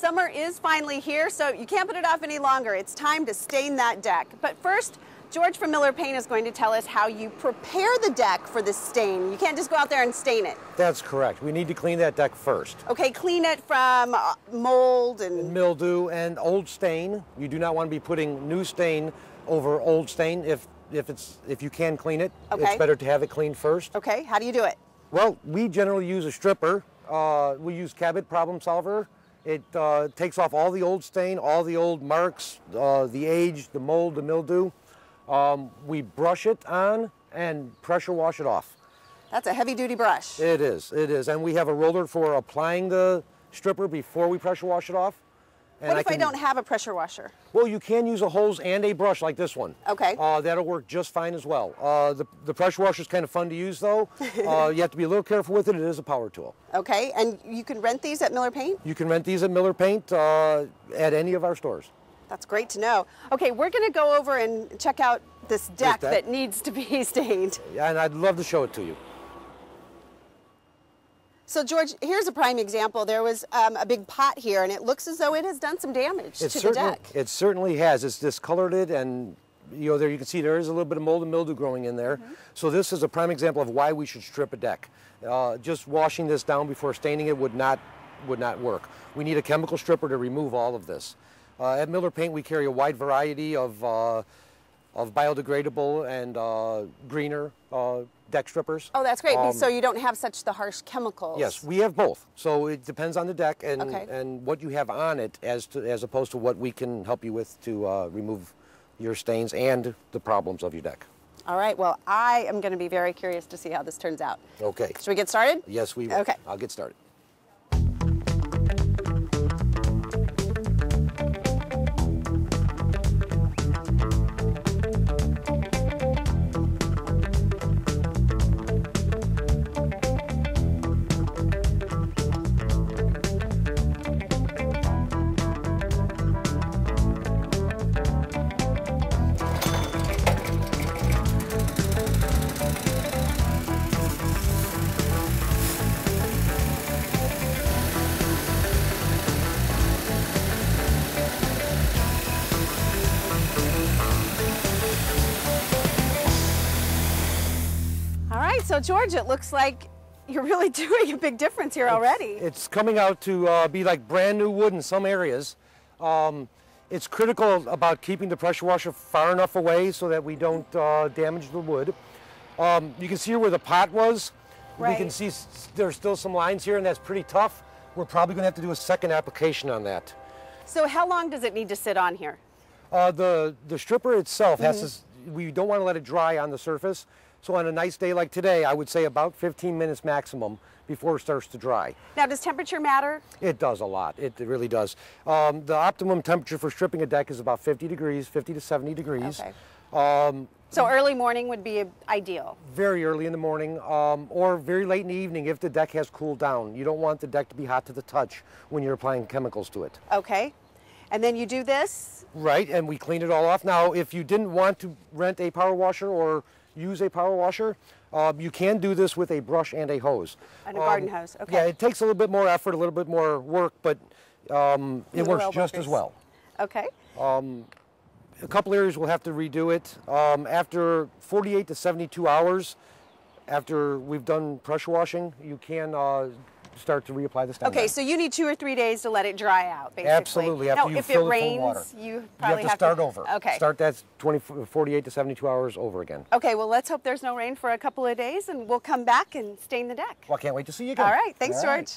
summer is finally here, so you can't put it off any longer. It's time to stain that deck. But first, George from Miller Paint is going to tell us how you prepare the deck for this stain. You can't just go out there and stain it. That's correct. We need to clean that deck first. Okay, clean it from mold and mildew and old stain. You do not want to be putting new stain over old stain. If you can clean it, it's better to have it cleaned first. Okay, how do you do it? Well, we generally use a stripper. We use Cabot Problem Solver. It takes off all the old stain, all the old marks, the age, the mold, the mildew. We brush it on and pressure wash it off. That's a heavy-duty brush. It is, and we have a roller for applying the stripper before we pressure wash it off. And what if I don't have a pressure washer? Well, you can use a hose and a brush like this one. Okay. That'll work just fine as well. The pressure washer is kind of fun to use, though. You have to be a little careful with it. It is a power tool. Okay, and you can rent these at Miller Paint? You can rent these at Miller Paint at any of our stores. That's great to know. Okay, we're going to go over and check out this deck that needs to be stained. Yeah, and I'd love to show it to you. So George, here's a prime example. There was a big pot here, and it looks as though it has done some damage to the deck. It certainly has. It's discolored it, and there you can see there is a little bit of mold and mildew growing in there. So this is a prime example of why we should strip a deck. Just washing this down before staining it would not work. We need a chemical stripper to remove all of this. At Miller Paint, we carry a wide variety of biodegradable and greener deck strippers. Oh, that's great. So you don't have such the harsh chemicals. Yes, we have both. So it depends on the deck and what you have on it as opposed to what we can help you with to remove your stains and the problems of your deck. All right. Well, I am going to be very curious to see how this turns out. Okay. Should we get started? Yes, we will. Okay. I'll get started. So George, it looks like you're really doing a big difference here already. It's coming out to be like brand new wood in some areas. It's critical about keeping the pressure washer far enough away so that we don't damage the wood. You can see here where the pot was. Right. We can see there's still some lines here, and that's pretty tough. We're probably going to have to do a second application on that. So how long does it need to sit on here? The stripper itself has to, we don't want to let it dry on the surface. So on a nice day like today, I would say about 15 minutes maximum before it starts to dry. Now, does temperature matter? It does a lot. It really does. The optimum temperature for stripping a deck is about 50 degrees, 50 to 70 degrees. Okay. So early morning would be ideal? Very early in the morning or very late in the evening if the deck has cooled down. You don't want the deck to be hot to the touch when you're applying chemicals to it. Okay. And then you do this? Right, and we clean it all off. Now, if you didn't want to rent a power washer or use a power washer, you can do this with a brush and a hose. And a garden hose, okay. Yeah, it takes a little bit more effort, a little bit more work, but it works just as well. Okay. A couple areas we'll have to redo it. After 48 to 72 hours, after we've done pressure washing, you can start to reapply the stain. Okay, so you need 2 or 3 days to let it dry out, basically. Absolutely. After you fill it full of water. You probably have to start over. Okay. Start that 48 to 72 hours over again. Okay, well, let's hope there's no rain for a couple of days, and we'll come back and stain the deck. Well, I can't wait to see you again. All right, thanks, George.